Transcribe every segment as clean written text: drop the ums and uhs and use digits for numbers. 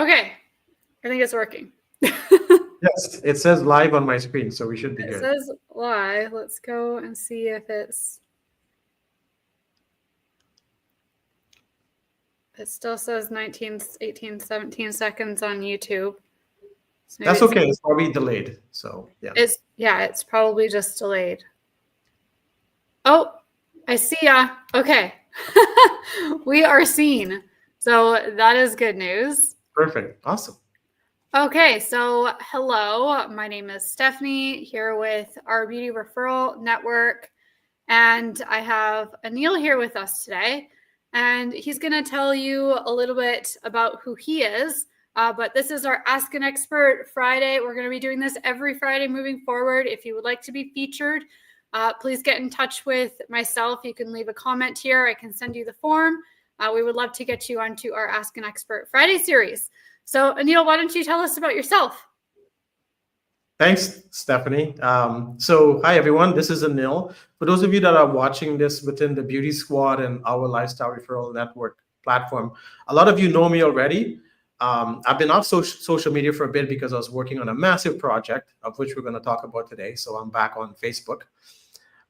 Okay, I think it's working. Yes, it says live on my screen, so we should be good. It says live. Let's go and see if it's... It still says 19, 18, 17 seconds on YouTube. So that's okay. It's probably delayed. So yeah. It's probably just delayed. Oh, I see ya. Okay. We are seen. So that is good news. Perfect. Awesome. Okay, so hello. My name is Stephanie here with our Beauty Referral Network. And I have Anil here with us today. And he's going to tell you a little bit about who he is. But this is our Ask an Expert Friday. We're going to be doing this every Friday moving forward. If you would like to be featured, please get in touch with myself. You can leave a comment here. I can send you the form. We would love to get you onto our Ask an Expert Friday series. So, Anil, why don't you tell us about yourself? Thanks, Stephanie. So hi, everyone. This is Anil. For those of you that are watching this within the Beauty Squad and our Lifestyle Referral Network platform, a lot of you know me already. I've been off social media for a bit because I was working on a massive project, of which we're going to talk about today. So I'm back on Facebook.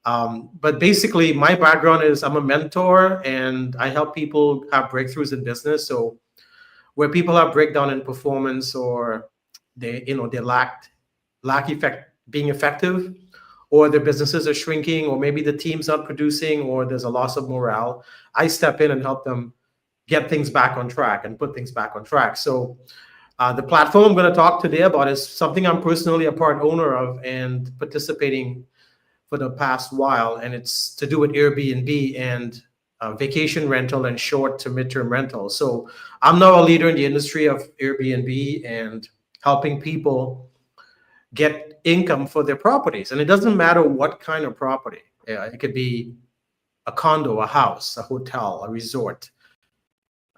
But basically, my background is I'm a mentor and I help people have breakthroughs in business. So where people have breakdown in performance or they lack being effective, or their businesses are shrinking, or maybe the team's not producing, or there's a loss of morale, I step in and help them get things back on track and put things back on track. So the platform I'm going to talk today about is something I'm personally a part owner of and participating for the past while, and it's to do with Airbnb and vacation rental and short to midterm rental. So I'm now a leader in the industry of Airbnb and helping people get income for their properties. And it doesn't matter what kind of property. It could be a condo, a house, a hotel, a resort,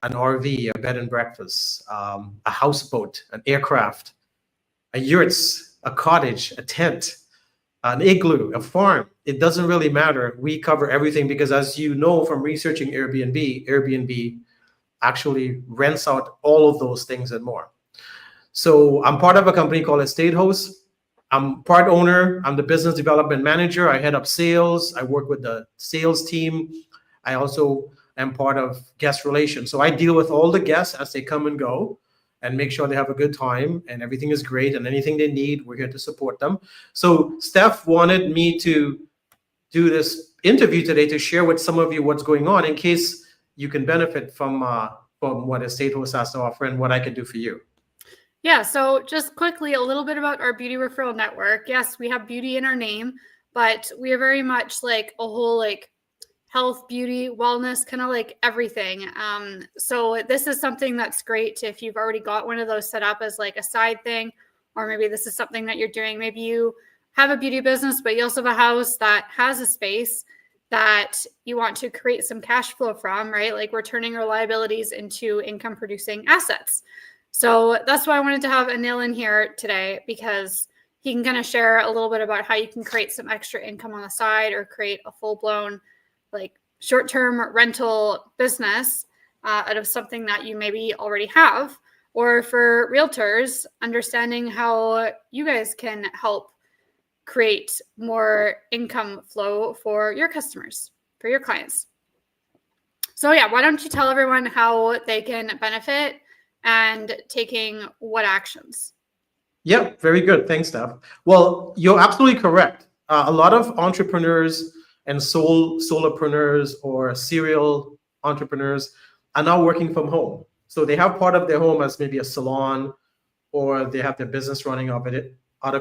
an RV, a bed and breakfast, a houseboat, an aircraft, a yurts, a cottage, a tent, an igloo, a farm. It doesn't really matter. We cover everything because, as you know from researching Airbnb actually rents out all of those things and more. So I'm part of a company called Estate Host. I'm part owner. I'm the business development manager. I head up sales. I work with the sales team. I also am part of guest relations. So I deal with all the guests as they come and go and make sure they have a good time and everything is great, and anything they need, we're here to support them. So Steph wanted me to do this interview today to share with some of you what's going on in case you can benefit from what Estate Host has to offer and what I can do for you. Yeah, so just quickly, a little bit about our Beauty Referral Network. Yes, we have beauty in our name, but we are very much like a whole health, beauty, wellness, kind of like everything. So this is something that's great if you've already got one of those set up as like a side thing, or maybe this is something that you're doing. Maybe you have a beauty business, but you also have a house that has a space that you want to create some cash flow from, right? Like we're turning your liabilities into income producing assets. So that's why I wanted to have Anil in here today, because he can kind of share a little bit about how you can create some extra income on the side or create a full-blown short-term rental business out of something that you maybe already have. Or for realtors, understanding how you guys can help create more income flow for your customers, for your clients. So yeah, why don't you tell everyone how they can benefit and taking what actions? Yep, very good. Thanks, Steph. Well, you're absolutely correct. A lot of entrepreneurs and solopreneurs or serial entrepreneurs are now working from home. So they have part of their home as maybe a salon, or they have their business running out of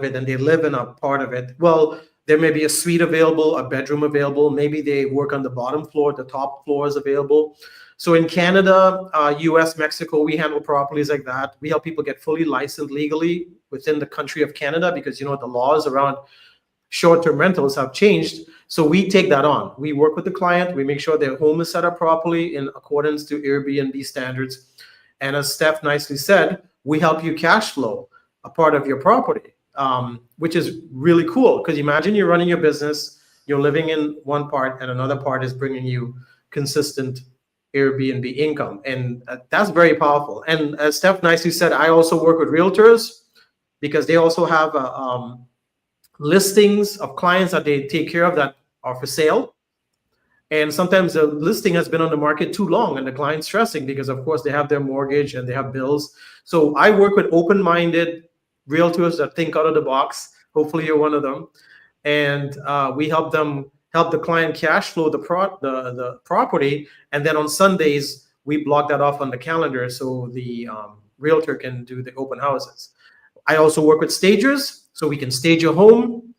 it, and they live in a part of it. Well, there may be a suite available, a bedroom available. Maybe they work on the bottom floor, the top floor is available. So in Canada, US, Mexico, we handle properties like that. We help people get fully licensed legally within the country of Canada because, the laws around short-term rentals have changed. So we take that on. We work with the client. We make sure their home is set up properly in accordance to Airbnb standards. And as Steph nicely said, we help you cash flow a part of your property, which is really cool. Because imagine you're running your business, you're living in one part, and another part is bringing you consistent Airbnb income. And that's very powerful. And as Steph nicely said, I also work with realtors because they also have listings of clients that they take care of that are for sale. And sometimes the listing has been on the market too long and the client's stressing because, of course, they have their mortgage and they have bills. So I work with open-minded realtors that think out of the box. Hopefully you're one of them. And we help the client cash flow the property. And then on Sundays, we block that off on the calendar so the realtor can do the open houses. I also work with stagers, so we can stage a home.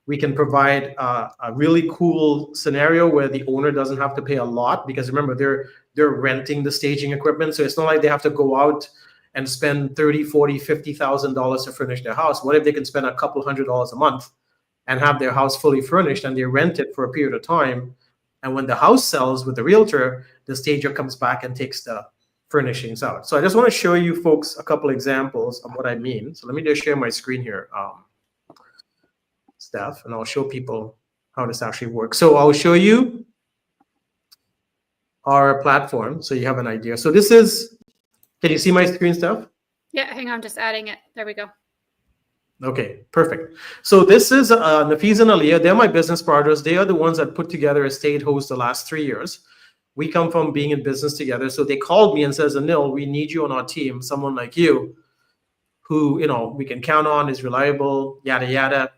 We can provide a really cool scenario where the owner doesn't have to pay a lot because remember they're renting the staging equipment, so it's not like they have to go out and spend $30,000, $40,000, $50,000 to furnish their house. What if they can spend a couple $100s a month and have their house fully furnished and they rent it for a period of time, and when the house sells with the realtor, the stager comes back and takes the furnishings out. So I just want to show you folks a couple examples of what I mean. So let me just share my screen here. Stuff, and I'll show people how this actually works. So I'll show you our platform so you have an idea. So this is, can you see my screen, Steph? Yeah, hang on, just adding it. There we go. Okay, perfect. So this is Nafeez and Aliyah. They're my business partners. They are the ones that put together Estate Host the last 3 years. We come from being in business together. So they called me and says, Anil, we need you on our team, someone like you who, we can count on, is reliable, yada, yada.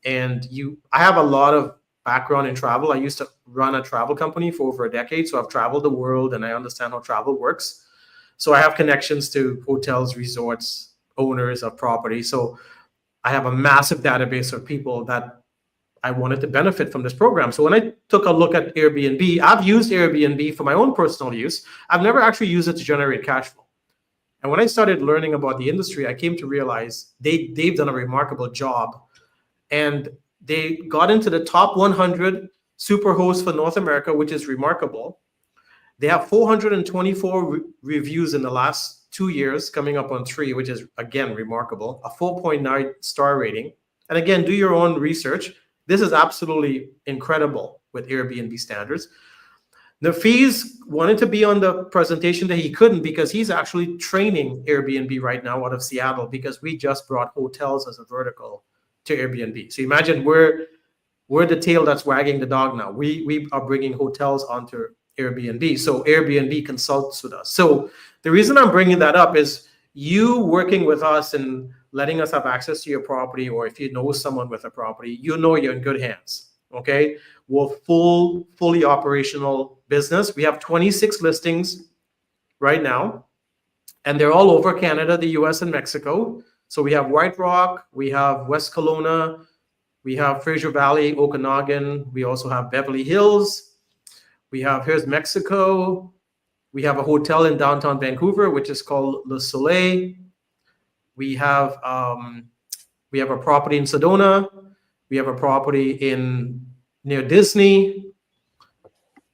And I have a lot of background in travel. I used to run a travel company for over a decade. So I've traveled the world and I understand how travel works. So I have connections to hotels, resorts, owners of property. So I have a massive database of people that I wanted to benefit from this program. So when I took a look at Airbnb, I've used Airbnb for my own personal use. I've never actually used it to generate cash flow. And when I started learning about the industry, I came to realize they've done a remarkable job. And they got into the top 100 super hosts for North America, which is remarkable. They have 424 reviews in the last 2 years, coming up on 3, which is, again, remarkable. A 4.9 star rating. And again, do your own research. This is absolutely incredible with Airbnb standards. Nafeez wanted to be on the presentation that he couldn't because he's actually training Airbnb right now out of Seattle because we just brought hotels as a vertical to Airbnb. So imagine we're the tail that's wagging the dog now. We are bringing hotels onto Airbnb. So Airbnb consults with us. So the reason I'm bringing that up is you working with us and letting us have access to your property, or if you know someone with a property, you're in good hands. Okay, we're fully operational business. We have 26 listings right now, and they're all over Canada, the US, and Mexico. So we have White Rock, we have West Kelowna, we have Fraser Valley, Okanagan. We also have Beverly Hills. Here's Mexico. We have a hotel in downtown Vancouver, which is called Le Soleil. We have a property in Sedona. We have a property near Disney.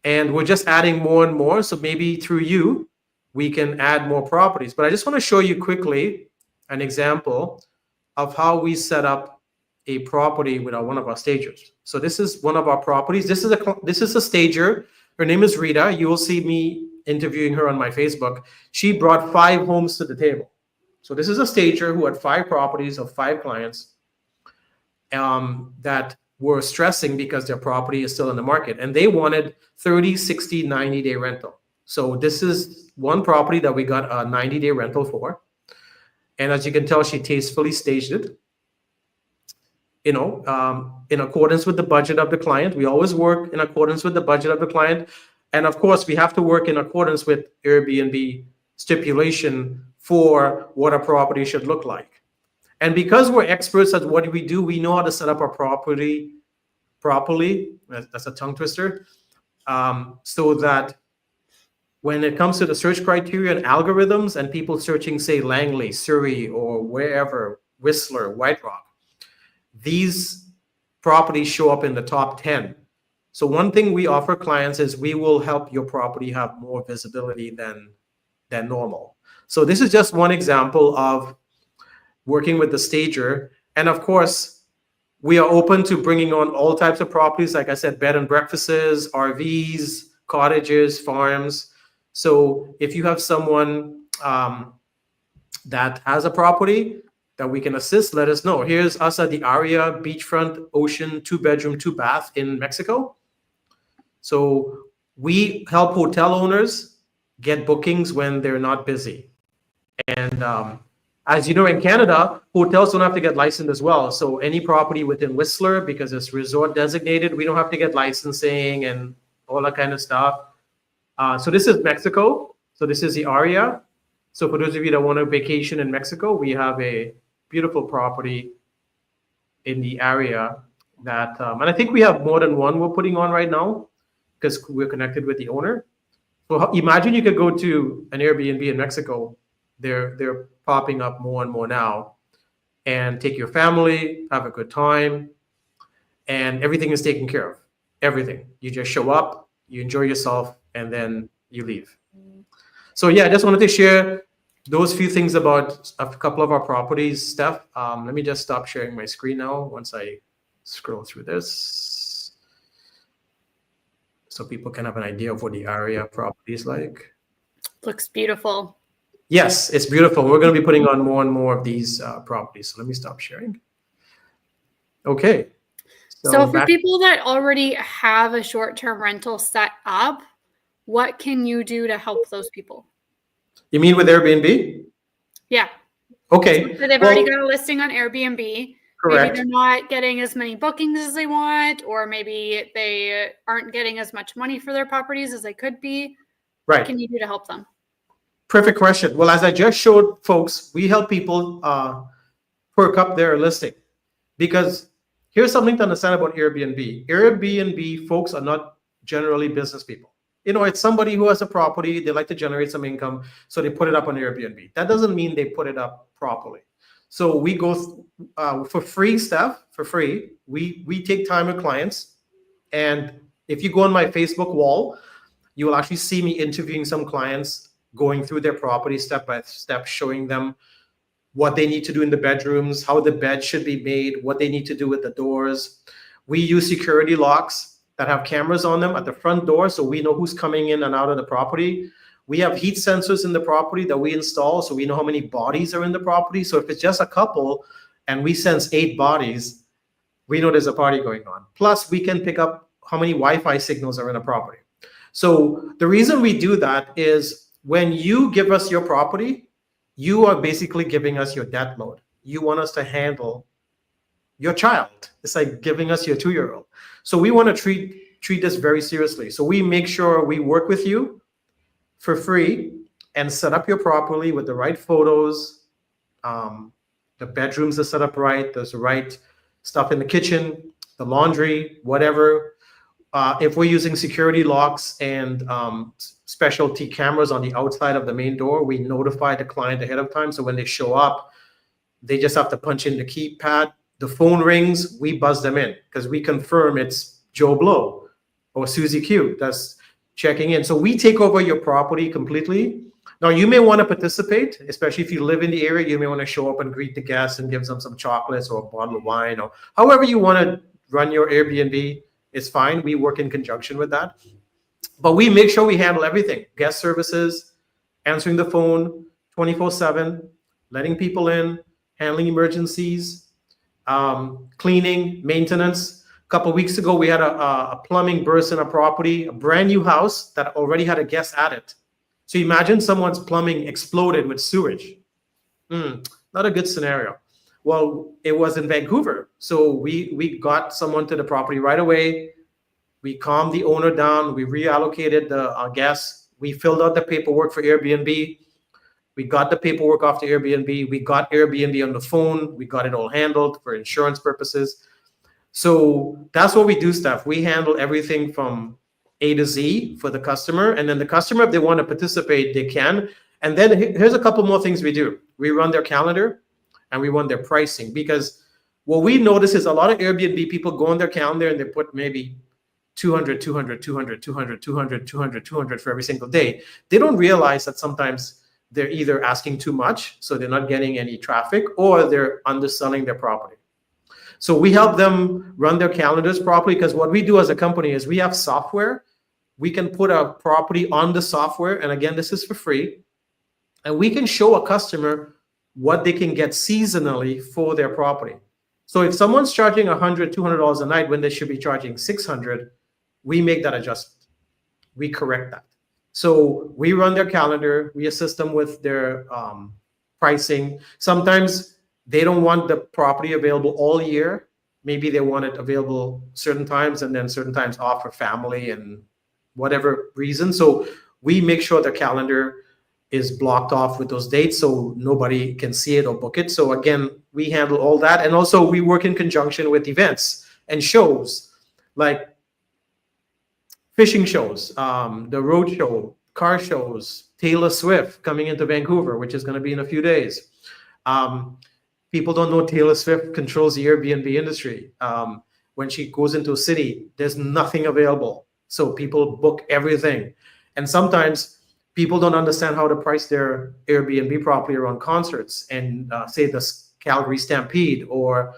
And we're just adding more and more. So maybe through you, we can add more properties. But I just want to show you quickly an example of how we set up a property with one of our stagers. So this is one of our properties. This is a stager. Her name is Rita. You will see me interviewing her on my Facebook. She brought 5 homes to the table. So this is a stager who had 5 properties of 5 clients that were stressing because their property is still in the market. And they wanted 30, 60, 90-day rental. So this is one property that we got a 90-day rental for. And as you can tell, she tastefully staged it, in accordance with the budget of the client. We always work in accordance with the budget of the client. And of course, we have to work in accordance with Airbnb stipulation for what a property should look like. And because we're experts at what we do, we know how to set up our property properly. That's a tongue twister. So that when it comes to the search criteria and algorithms and people searching, say, Langley, Surrey, or wherever, Whistler, White Rock, these properties show up in the top 10. So one thing we offer clients is we will help your property have more visibility than normal. So this is just one example of working with the stager. And of course, we are open to bringing on all types of properties. Like I said, bed and breakfasts, RVs, cottages, farms. So if you have someone that has a property that we can assist, let us know. Here's us at the Aria beachfront ocean 2-bedroom 2-bath in Mexico. So we help hotel owners get bookings when they're not busy. And as you know, in Canada, hotels don't have to get licensed as well. So any property within Whistler, because it's resort designated, we don't have to get licensing and all that kind of stuff. So this is Mexico. So this is the Aria. So for those of you that want a vacation in Mexico, we have a beautiful property in the area that, and I think we have more than one we're putting on right now because we're connected with the owner. So imagine you could go to an Airbnb in Mexico. They're popping up more and more now, and take your family, have a good time, and everything is taken care of. Everything. You just show up, you enjoy yourself, and then you leave. So yeah, I just wanted to share those few things about a couple of our properties, Steph. Let me just stop sharing my screen now once I scroll through this, so people can have an idea of what the area property is like. Looks beautiful. Yes, it's beautiful. We're going to be putting on more and more of these properties. So let me stop sharing. Okay. So for people that already have a short-term rental set up, what can you do to help those people? You mean with Airbnb? Yeah. Okay. So they've already got a listing on Airbnb. Correct. Maybe they're not getting as many bookings as they want, or maybe they aren't getting as much money for their properties as they could be. Right. What can you do to help them? Perfect question. Well, as I just showed folks, we help people perk up their listing, because here's something to understand about Airbnb. Airbnb folks are not generally business people. You know, it's somebody who has a property, they like to generate some income, so they put it up on Airbnb. That doesn't mean they put it up properly. So we go for free stuff, for free. We take time with clients. And if you go on my Facebook wall, you will actually see me interviewing some clients, going through their property step by step, showing them what they need to do in the bedrooms, how the bed should be made, what they need to do with the doors. We use security locks that have cameras on them at the front door, so we know who's coming in and out of the property. We have heat sensors in the property that we install, so we know how many bodies are in the property. So if it's just a couple and we sense 8 bodies, we know there's a party going on. Plus, we can pick up how many Wi-Fi signals are in a property. So the reason we do that is when you give us your property, you are basically giving us your debt load. You want us to handle your child. It's like giving us your 2-year-old. So we want to treat this very seriously. So we make sure we work with you for free and set up your property with the right photos. The bedrooms are set up right. There's the right stuff in the kitchen, the laundry, whatever. If we're using security locks and specialty cameras on the outside of the main door, we notify the client ahead of time. So when they show up, they just have to punch in the keypad. The phone rings, we buzz them in because we confirm it's Joe Blow or Susie Q that's checking in. So we take over your property completely. Now, you may want to participate, especially if you live in the area. You may want to show up and greet the guests and give them some chocolates or a bottle of wine, or however you want to run your Airbnb. It's fine. We work in conjunction with that. But we make sure we handle everything: guest services, answering the phone 24/7, letting people in, handling emergencies, cleaning, maintenance. A couple of weeks ago, we had a plumbing burst in a property, a brand new house that already had a guest at it. So imagine someone's plumbing exploded with sewage. Not a good scenario. Well, it was in Vancouver. So we got someone to the property right away. We calmed the owner down. We reallocated the guests. We filled out the paperwork for Airbnb. We got the paperwork off the Airbnb. We got Airbnb on the phone. We got it all handled for insurance purposes. So that's what we do, Steph. We handle everything from A to Z for the customer. And then the customer, if they want to participate, they can. And then here's a couple more things we do. We run their calendar and we run their pricing, because what we notice is a lot of Airbnb people go on their calendar and they put maybe 200, 200, 200, 200, 200, 200, 200 for every single day. They don't realize that sometimes they're either asking too much, so they're not getting any traffic, or they're underselling their property. So we help them run their calendars properly, because what we do as a company is we have software we can put a property on the software. And again, this is for free. And we can show a customer what they can get seasonally for their property. So if someone's charging $100, $200 a night when they should be charging 600, we make that adjustment. We correct that. So we run their calendar, we assist them with their pricing. Sometimes they don't want the property available all year. Maybe they want it available certain times and then certain times off for family and whatever reason. So we make sure the calendar is blocked off with those dates so nobody can see it or book it. So again, we handle all that. And also we work in conjunction with events and shows like fishing shows, the road show, car shows, Taylor Swift coming into Vancouver, which is going to be in a few days. People don't know Taylor Swift controls the Airbnb industry. When she goes into a city, there's nothing available. So people book everything. And sometimes people don't understand how to price their Airbnb properly around concerts and say the Calgary Stampede or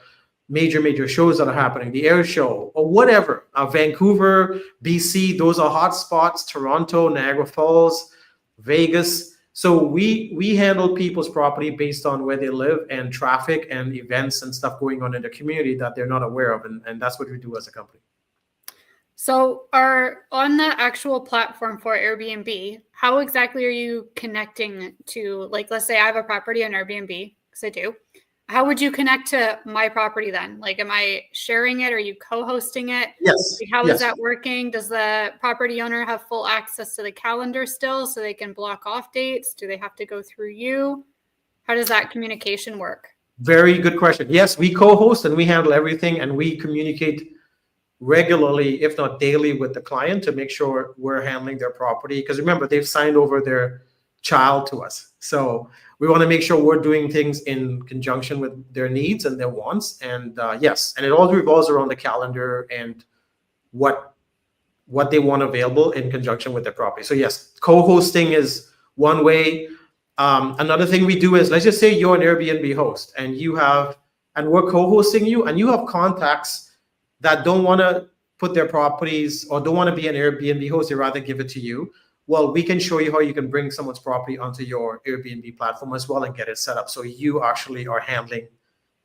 major shows that are happening, the air show or whatever. Vancouver, BC, those are hot spots. Toronto, Niagara Falls, Vegas. So we handle people's property based on where they live and traffic and events and stuff going on in the community that they're not aware of. And that's what we do as a company. So on the actual platform for Airbnb, how exactly are you connecting to, like, let's say I have a property on Airbnb, because I do. How would you connect to my property then? Like, am I sharing it? Are you co-hosting it? Yes. Like, how is that working? Does the property owner have full access to the calendar still so they can block off dates? Do they have to go through you? How does that communication work? Very good question. Yes, we co-host and we handle everything and we communicate regularly, if not daily, with the client to make sure we're handling their property. Because remember, they've signed over their child to us. So we want to make sure we're doing things in conjunction with their needs and their wants. And yes, and it all revolves around the calendar and what they want available in conjunction with their property. So yes, co-hosting is one way. Another thing we do is, let's just say you're an Airbnb host and we're co-hosting you and you have contacts that don't want to put their properties or don't want to be an Airbnb host, they rather give it to you. Well, we can show you how you can bring someone's property onto your Airbnb platform as well and get it set up. So you actually are handling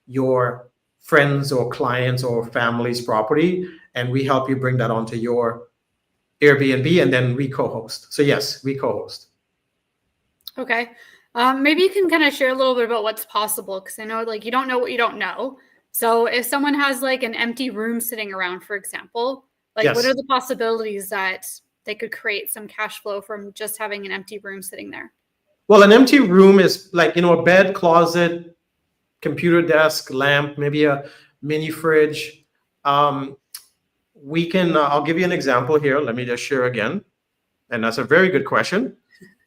your friends or clients or family's property, and we help you bring that onto your Airbnb, and then we co-host. So yes, we co-host. Okay. Maybe you can kind of share a little bit about what's possible, because I know, like, you don't know what you don't know. So if someone has like an empty room sitting around, for example, like what are the possibilities that they could create some cash flow from just having an empty room sitting there? Well, an empty room is like, a bed, closet, computer desk, lamp, maybe a mini fridge. We can, I'll give you an example here. Let me just share again. And that's a very good question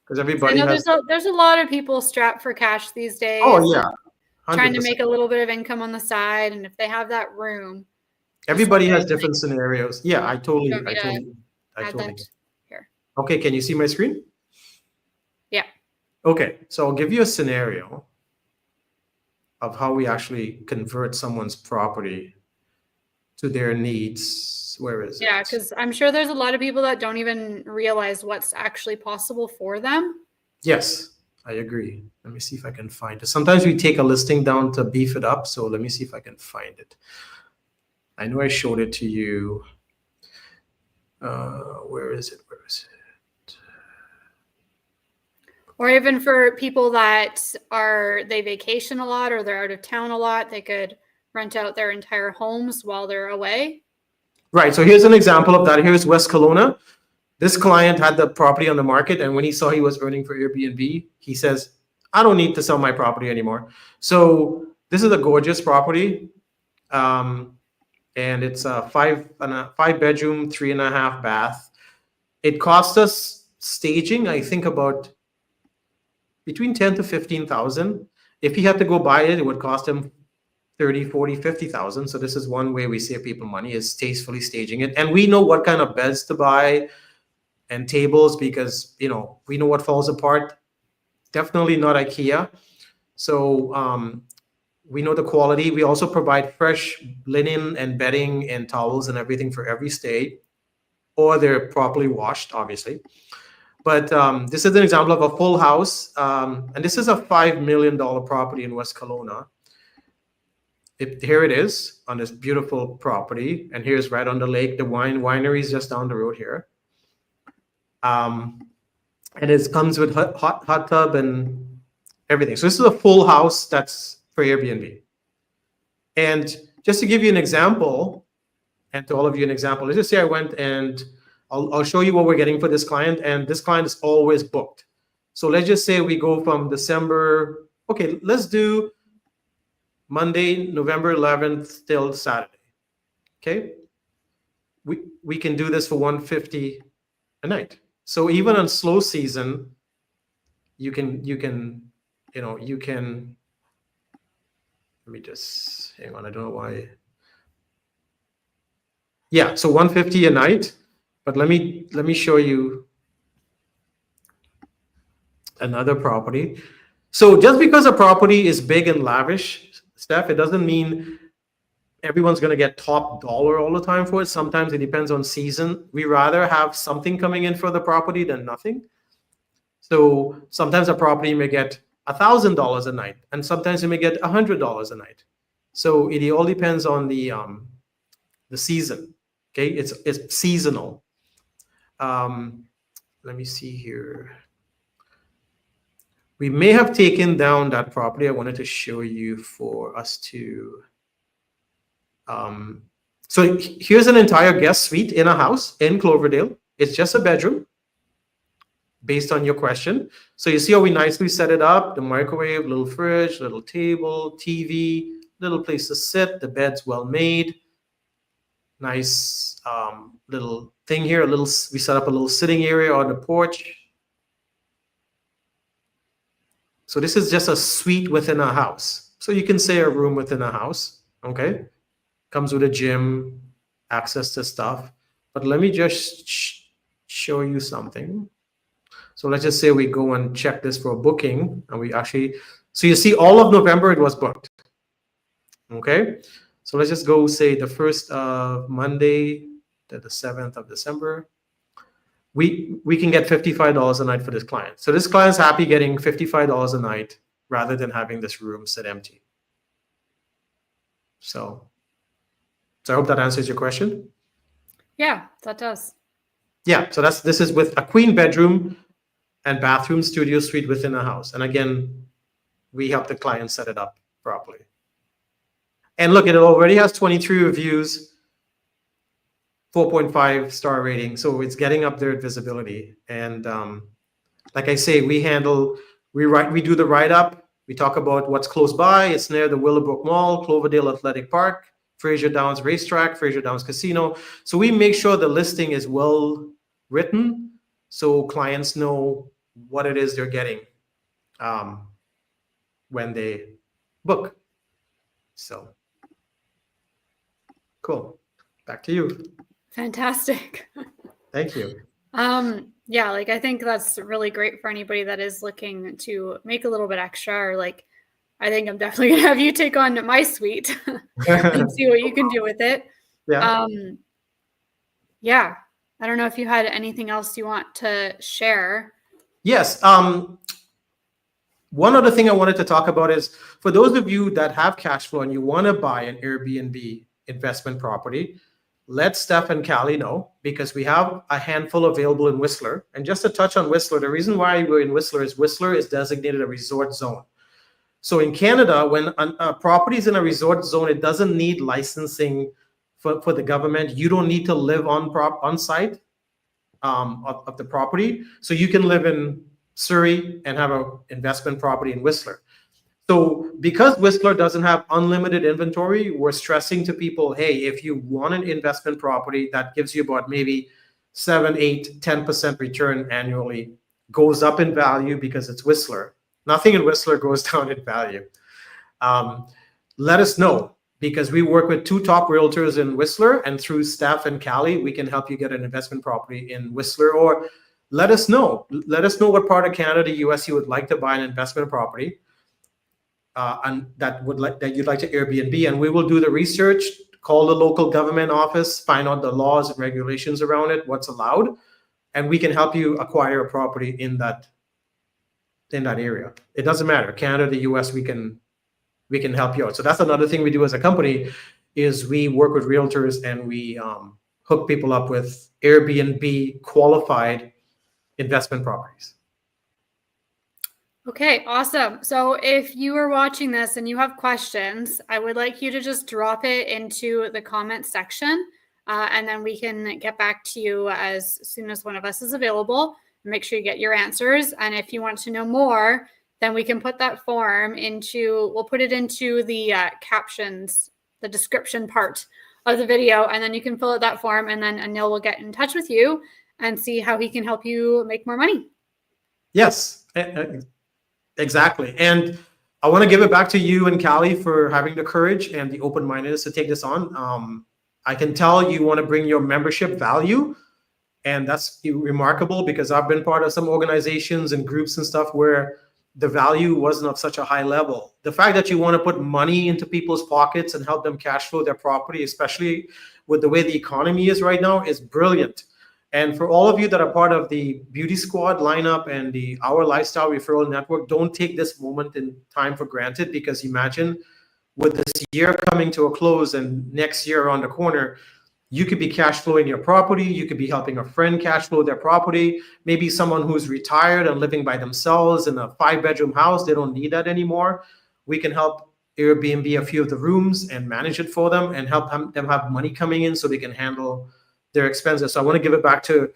because everybody there's a lot of people strapped for cash these days. Oh yeah. 100%. Trying to make a little bit of income on the side. And if they have that room. Everybody has different scenarios. Yeah, I totally. Here. Okay, can you see my screen? Yeah. Okay, so I'll give you a scenario of how we actually convert someone's property to their needs. Where is it? Yeah, because I'm sure there's a lot of people that don't even realize what's actually possible for them. Yes, I agree. Let me see if I can find it. Sometimes we take a listing down to beef it up. So let me see if I can find it. I know I showed it to you. Where is it? Or even for people that they vacation a lot or they're out of town a lot, they could rent out their entire homes while they're away. Right. So here's an example of that. Here's West Kelowna. This client had the property on the market, and when he saw he was earning for Airbnb, he says, I don't need to sell my property anymore. So this is a gorgeous property. And it's a 5-bedroom, 3.5 bath. It cost us staging, I think, about between 10 to 15,000. If he had to go buy it, it would cost him 30, 40, 50,000. So this is one way we save people money, is tastefully staging it. And we know what kind of beds to buy and tables because, we know what falls apart. Definitely not IKEA. So we know the quality. We also provide fresh linen and bedding and towels and everything for every stay. or they're properly washed, obviously. But this is an example of a full house, and this is a $5 million property in West Kelowna. Here it is on this beautiful property, and here's right on the lake. The winery is just down the road here. And it comes with hot tub and everything. So this is a full house that's for Airbnb. And just to give you an example, and to all of you an example, let's just say I went and I'll show you what we're getting for this client, and this client is always booked. So let's just say we go from December, okay, let's do Monday, November 11th till Saturday. Okay, we can do this for $150 a night. So even on slow season, you can let me just hang on. I don't know why. Yeah, so $150 a night. But let me show you another property. So just because a property is big and lavish, Steph, it doesn't mean everyone's going to get top dollar all the time for it. Sometimes it depends on season. We rather have something coming in for the property than nothing. So sometimes a property may get $1,000 a night, and sometimes you may get $100 a night. So it all depends on the season. Okay, it's seasonal. Let me see here. We may have taken down that property. I wanted to show you for us to. So here's an entire guest suite in a house in Cloverdale. It's just a bedroom based on your question. So you see how we nicely set it up, the microwave, little fridge, little table, TV, little place to sit, the bed's well made. Nice little thing here, we set up a little sitting area on the porch. So this is just a suite within a house. So you can say a room within a house, okay? Comes with a gym, access to stuff. But let me just show you something. So let's just say we go and check this for a booking, and we actually, so you see all of November it was booked, okay? So let's just go say the first of Monday to the 7th of December. We can get $55 a night for this client. So this client's happy getting $55 a night rather than having this room sit empty. So I hope that answers your question. Yeah, that does. Yeah, so this is with a queen bedroom and bathroom studio suite within a house. And again, we help the client set it up properly. And look, it already has 23 reviews, 4.5 star rating. So it's getting up there at visibility. And like I say, we do the write-up. We talk about what's close by. It's near the Willowbrook Mall, Cloverdale Athletic Park, Fraser Downs Racetrack, Fraser Downs Casino. So we make sure the listing is well written so clients know what it is they're getting when they book. So cool. Back to you. Fantastic. Thank you. Yeah, like I think that's really great for anybody that is looking to make a little bit extra, or like, I think I'm definitely gonna have you take on my suite and see what you can do with it. Yeah. Yeah. I don't know if you had anything else you want to share. Yes. One other thing I wanted to talk about is for those of you that have cash flow and you want to buy an Airbnb investment property, let Steph and Callie know, because we have a handful available in Whistler. And just to touch on Whistler, the reason why we're in Whistler is designated a resort zone. So in Canada, when a property is in a resort zone, it doesn't need licensing for the government. You don't need to live on site of the property. So you can live in Surrey and have an investment property in Whistler. So because Whistler doesn't have unlimited inventory, we're stressing to people, hey, if you want an investment property that gives you about maybe 7, 8, 10% return annually, goes up in value because it's Whistler. Nothing in Whistler goes down in value. Let us know, because we work with 2 top realtors in Whistler, and through Steph and Callie, we can help you get an investment property in Whistler. Or let us know. Let us know what part of Canada, US you would like to buy an investment property. And that you'd like to Airbnb, and we will do the research call the local government office, find out the laws and regulations around it, what's allowed, and we can help you acquire a property in that area. It doesn't matter, Canada, the US, we can help you out. So that's another thing we do as a company, is we work with realtors and we hook people up with Airbnb qualified investment properties. Okay, awesome. So if you are watching this and you have questions, I would like you to just drop it into the comments section, and then we can get back to you as soon as one of us is available. Make sure you get your answers. And if you want to know more, then we can put that form we'll put it into the captions, the description part of the video, and then you can fill out that form, and then Anil will get in touch with you and see how he can help you make more money. Yes, exactly. And I want to give it back to you and Callie for having the courage and the open-mindedness to take this on. I can tell you want to bring your membership value, and that's remarkable, because I've been part of some organizations and groups and stuff where the value wasn't of such a high level. The fact that you want to put money into people's pockets and help them cash flow their property, especially with the way the economy is right now, is brilliant. And for all of you that are part of the Beauty Squad lineup and the Our Lifestyle Referral Network, don't take this moment in time for granted, because imagine with this year coming to a close and next year around the corner, you could be cash flowing your property. You could be helping a friend cash flow their property. Maybe someone who's retired and living by themselves in a 5-bedroom house. They don't need that anymore. We can help Airbnb a few of the rooms and manage it for them and help them have money coming in so they can handle their expenses. So I want to give it back to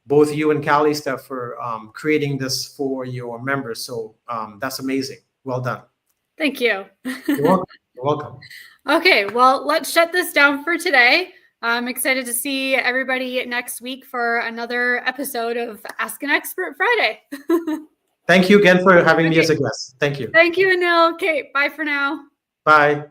both you and Callie, Steph, for creating this for your members. So that's amazing. Well done. Thank you. You're welcome. You're welcome. Okay, well, let's shut this down for today. I'm excited to see everybody next week for another episode of Ask an Expert Friday. Thank you again for having me as a guest. Thank you. Thank you, Anil. Okay, bye for now. Bye.